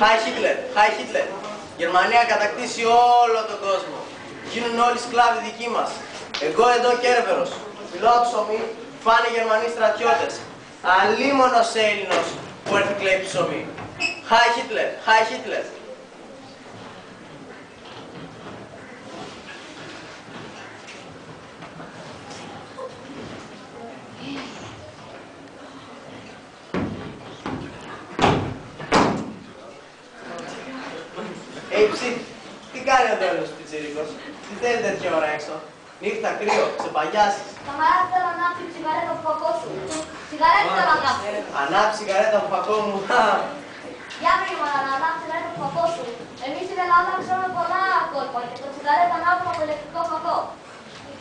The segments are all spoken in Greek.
Χάι Χίτλερ, Χάι Χίτλερ. Γερμανία κατακτήσει όλο τον κόσμο. Γίνουν όλοι σκλάβοι δικοί μας. Εγώ εδώ Κέρβερος. Φυλάω το ψωμί, φάνε Γερμανοί στρατιώτες. Αλίμονος Έλληνος που έρθει κλαίει ψωμί. Χάι Χίτλερ, Χάι Χίτλερ. Τι κάνει ο Δέλος πιτσιρίκος, τι θέλει τέτοια ώρα έξω, νύχτα, κρύο, ξεπαγιάσεις. Καμαρά, θέλω να ανάψει τσιγαρέτα από φακό σου. Τσιγαρέτα θέλω να ανάψει. Ανάψει τσιγαρέτα από φακό μου. Για βρήμα να ανάψει τσιγαρέτα από φακό σου. Εμείς στην Ελλάδα ξέρουμε πολλά κόλπα και το τσιγαρέτα ανάβουμε από ηλεκτρικό φακό.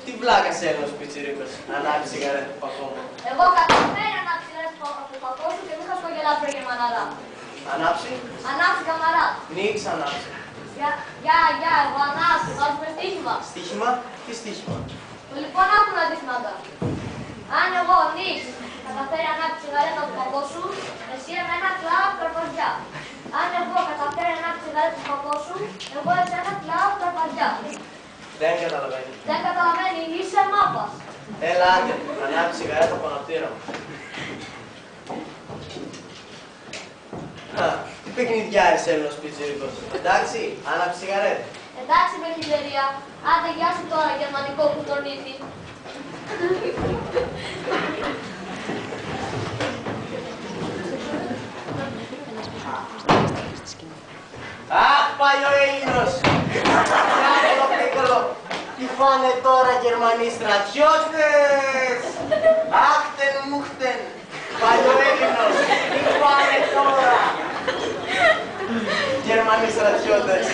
Τι βλάκα Έλληνος πιτσιρίκος, να ανάψει τσιγαρέτα από φακό μου. Εγώ καταφέρω να ανάψει τσιγαρέτα από φακό σου και μην θα σκογελάς βρε Γερμαναρά. Ανάψει. Ανάψει καμαρά. Νίξ ανάψει. Γεια, εγώ ανάψει, βάζουμε στοίχημα. Στοίχημα, τι στοίχημα. Λοιπόν, άκου να δεις μάγκα. Αν εγώ νίξ καταφέρει να ανάψει τσιγαρέτα από φακό σου, εσύ εμένα κλάω καρπαζιά. Αν εγώ καταφέρει να ανάψει τσιγαρέτα από φακό σου, εγώ εσένα κλάω καρπαζιά. Δεν καταλαβαίνει. Δεν καταλαβαίνει, είσαι μάπας. Έλα άντε, να ανάψει τσιγαρέτα από αναπτήρα μου. Τι παιχνιδιάρης Έλληνος πιτσιρίκος. Εντάξει, άναψε τσιγαρέτα. Εντάξει με χιλιαρία, άντε γεια σου τώρα γερμανικό κουτονίτη. Αχ, πάει ο Έλληνος! Κάτω πίκολο! Τι φάνε τώρα Γερμανοί στρατιώτες! Άχτεν μούχτεν! Πάει ο Έλληνος! Τι φάνε τώρα! Γερμανοί στρατιώτες!